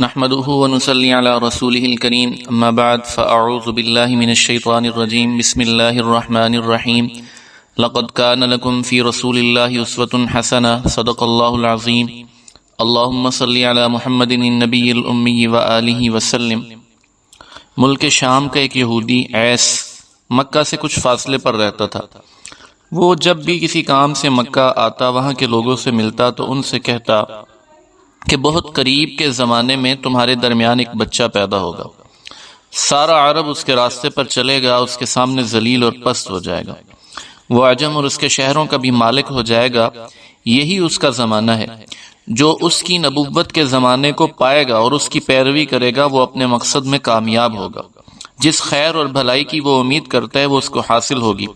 نحمده ونصلي على رسوله الكريم اما بعد فاعوذ بالله من الشيطان الرجيم بسم الله الرحمن الرحيم لقد كان لكم في رسول الله اسوة حسنة صدق الله العظيم اللهم صل على محمد النبي الأمي وآله وسلم۔ ملک شام کا ایک یہودی عیس مکہ سے کچھ فاصلے پر رہتا تھا۔ وہ جب بھی کسی کام سے مکہ آتا وہاں کے لوگوں سے ملتا تو ان سے کہتا کہ بہت قریب کے زمانے میں تمہارے درمیان ایک بچہ پیدا ہوگا، سارا عرب اس کے راستے پر چلے گا، اس کے سامنے ذلیل اور پست ہو جائے گا، وہ عجم اور اس کے شہروں کا بھی مالک ہو جائے گا۔ یہی اس کا زمانہ ہے۔ جو اس کی نبوت کے زمانے کو پائے گا اور اس کی پیروی کرے گا وہ اپنے مقصد میں کامیاب ہوگا۔ جس خیر اور بھلائی کی وہ امید کرتا ہے وہ اس کو حاصل ہوگی،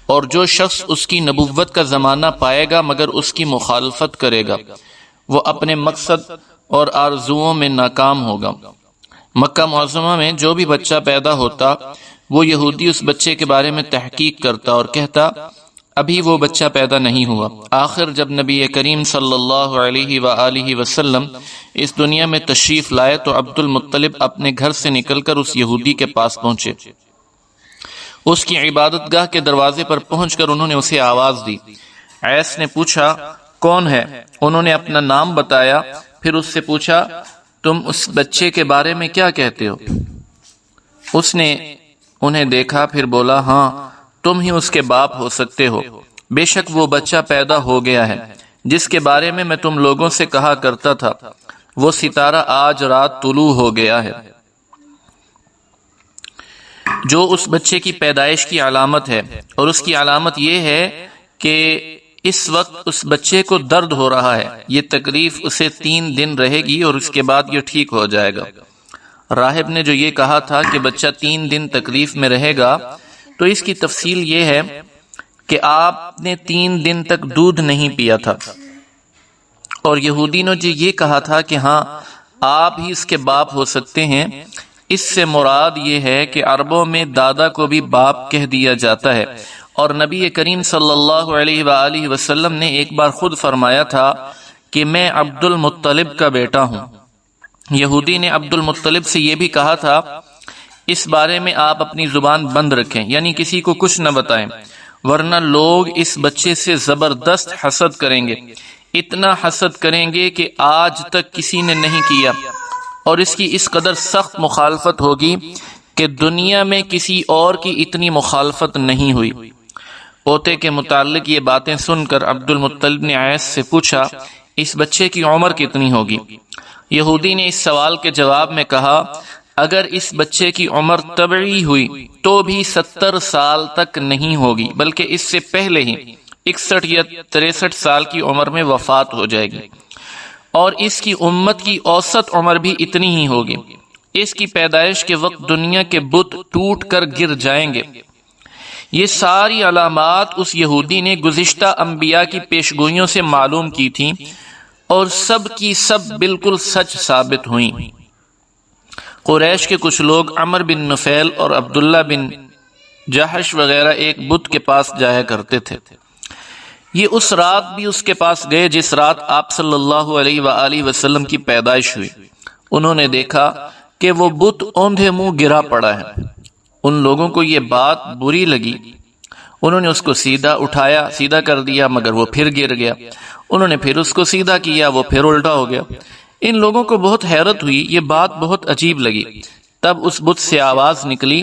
اور جو شخص اس کی نبوت کا زمانہ پائے گا مگر اس کی مخالفت کرے گا وہ اپنے مقصد اور آرزوؤں میں ناکام ہوگا۔ مکہ معظمہ میں جو بھی بچہ پیدا ہوتا وہ یہودی اس بچے کے بارے میں تحقیق کرتا اور کہتا ابھی وہ بچہ پیدا نہیں ہوا۔ آخر جب نبی کریم صلی اللہ علیہ وآلہ وسلم اس دنیا میں تشریف لائے تو عبد المطلب اپنے گھر سے نکل کر اس یہودی کے پاس پہنچے۔ اس کی عبادت گاہ کے دروازے پر پہنچ کر انہوں نے اسے آواز دی۔ عیس نے پوچھا کون ہے؟ انہوں نے اپنا نام بتایا، پھر اس سے پوچھا تم اس بچے کے بارے میں کیا کہتے ہو؟ اس نے انہیں دیکھا پھر بولا ہاں تم ہی اس کے باپ ہو سکتے ہو، بے شک وہ بچہ پیدا ہو گیا ہے جس کے بارے میں میں تم لوگوں سے کہا کرتا تھا، وہ ستارہ آج رات طلوع ہو گیا ہے۔ جو اس بچے کی پیدائش کی علامت ہے، اور اس کی علامت یہ ہے کہ اس وقت اس بچے کو درد ہو رہا ہے، یہ تکلیف اسے 3 دن رہے گی اور اس کے بعد یہ ٹھیک ہو جائے گا۔ راہب نے جو یہ کہا تھا کہ بچہ 3 دن تکلیف میں رہے گا تو اس کی تفصیل یہ ہے کہ آپ نے 3 دن تک دودھ نہیں پیا تھا، اور یہودی نے جو یہ کہا تھا کہ ہاں آپ ہی اس کے باپ ہو سکتے ہیں، اس سے مراد یہ ہے کہ عربوں میں دادا کو بھی باپ کہہ دیا جاتا ہے، اور نبی کریم صلی اللہ علیہ وآلہ وسلم نے ایک بار خود فرمایا تھا کہ میں عبد المطلب کا بیٹا ہوں۔ یہودی نے عبد المطلب سے یہ بھی کہا تھا اس بارے میں آپ اپنی زبان بند رکھیں، یعنی کسی کو کچھ نہ بتائیں، ورنہ لوگ اس بچے سے زبردست حسد کریں گے، اتنا حسد کریں گے کہ آج تک کسی نے نہیں کیا، اور اس کی اس قدر سخت مخالفت ہوگی کہ دنیا میں کسی اور کی اتنی مخالفت نہیں ہوئی۔ پوتے کے متعلق یہ باتیں سن کر عبد المطلب نے عیس سے پوچھا اس بچے کی عمر کتنی ہوگی؟ یہودی نے اس سوال کے جواب میں کہا اگر اس بچے کی عمر طبعی ہوئی تو بھی 70 سال تک نہیں ہوگی، بلکہ اس سے پہلے ہی 61 یا 63 سال کی عمر میں وفات ہو جائے گی، اور اس کی امت کی اوسط عمر بھی اتنی ہی ہوگی۔ اس کی پیدائش کے وقت دنیا کے بت ٹوٹ کر گر جائیں گے۔ یہ ساری علامات اس یہودی نے گزشتہ انبیاء کی پیشگوئیوں سے معلوم کی تھیں، اور سب کی سب بالکل سچ ثابت ہوئیں۔ قریش کے کچھ لوگ عمر بن نفیل اور عبداللہ بن جحش وغیرہ ایک بت کے پاس جایا کرتے تھے۔ یہ اس رات بھی اس کے پاس گئے جس رات آپ صلی اللہ علیہ وآلہ وسلم کی پیدائش ہوئی۔ انہوں نے دیکھا کہ وہ بت اوندھے منہ گرا پڑا ہے۔ ان لوگوں کو یہ بات بری لگی، انہوں نے اس کو سیدھا اٹھایا، سیدھا کر دیا، مگر وہ پھر گر گیا۔ انہوں نے پھر اس کو سیدھا کیا، وہ پھر الٹا ہو گیا۔ ان لوگوں کو بہت حیرت ہوئی، یہ بات بہت عجیب لگی۔ تب اس بت سے آواز نکلی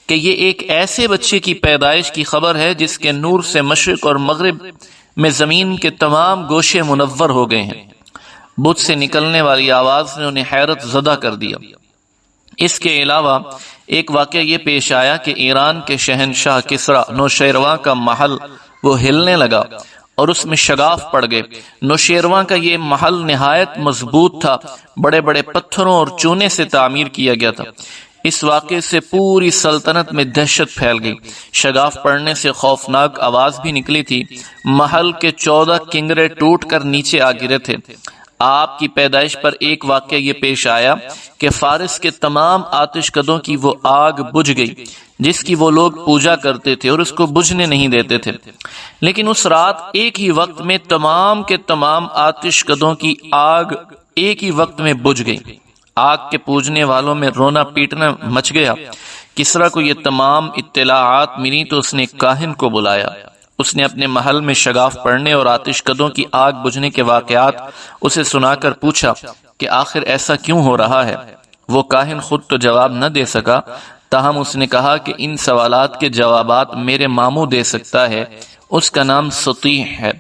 کہ یہ ایک ایسے بچے کی پیدائش کی خبر ہے جس کے نور سے مشرق اور مغرب میں زمین کے تمام گوشے منور ہو گئے ہیں۔ بت سے نکلنے والی آواز نے انہیں حیرت زدہ کر دیا۔ اس کے علاوہ ایک واقعہ یہ پیش آیا کہ ایران کے شہنشاہ کسریٰ نوشیروان کا محل وہ ہلنے لگا اور اس میں شگاف پڑ گئے۔ نوشیروان کا یہ محل نہایت مضبوط تھا، بڑے بڑے پتھروں اور چونے سے تعمیر کیا گیا تھا۔ اس واقعے سے پوری سلطنت میں دہشت پھیل گئی۔ شگاف پڑنے سے خوفناک آواز بھی نکلی تھی۔ محل کے 14 کنگرے ٹوٹ کر نیچے آ گرے تھے۔ آپ کی پیدائش پر ایک واقعہ یہ پیش آیا کہ فارس کے تمام آتش کدوں کی وہ آگ بجھ گئی جس کی وہ لوگ پوجا کرتے تھے اور اس کو بجھنے نہیں دیتے تھے، لیکن اس رات ایک ہی وقت میں تمام کے تمام آتش کدوں کی آگ ایک ہی وقت میں بجھ گئی۔ آگ کے پوجنے والوں میں رونا پیٹنا مچ گیا۔ کسریٰ کو یہ تمام اطلاعات ملی تو اس نے ایک کاہن کو بلایا۔ اس نے اپنے محل میں شگاف پڑنے اور آتش کدوں کی آگ بجھنے کے واقعات اسے سنا کر پوچھا کہ آخر ایسا کیوں ہو رہا ہے۔ وہ کاہن خود تو جواب نہ دے سکا، تاہم اس نے کہا کہ ان سوالات کے جوابات میرے ماموں دے سکتا ہے، اس کا نام سطیح ہے۔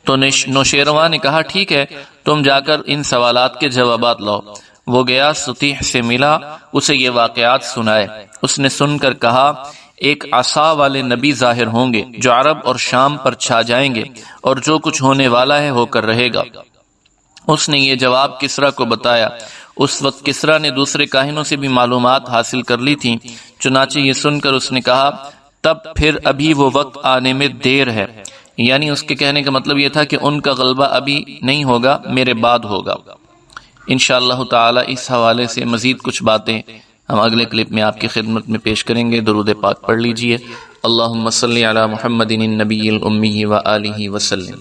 تو نوشیروان نے کہا ٹھیک ہے، تم جا کر ان سوالات کے جوابات لاؤ۔ وہ گیا، سطیح سے ملا، اسے یہ واقعات سنائے۔ اس نے سن کر کہا ایک عصا والے نبی ظاہر ہوں گے جو عرب اور شام پر چھا جائیں گے، اور جو کچھ ہونے والا ہے ہو کر رہے گا۔ اس نے یہ جواب کسریٰ کو بتایا۔ اس وقت کسریٰ نے دوسرے کاہنوں سے بھی معلومات حاصل کر لی تھیں، چنانچہ یہ سن کر اس نے کہا تب پھر ابھی وہ وقت آنے میں دیر ہے، یعنی اس کے کہنے کا مطلب یہ تھا کہ ان کا غلبہ ابھی نہیں ہوگا، میرے بعد ہوگا۔ انشاءاللہ تعالی اس حوالے سے مزید کچھ باتیں ہم اگلے کلپ میں آپ کی خدمت میں پیش کریں گے۔ درود پاک پڑھ لیجئے۔ اللہم صلی علی محمد النبی الامی وآلہ وسلم۔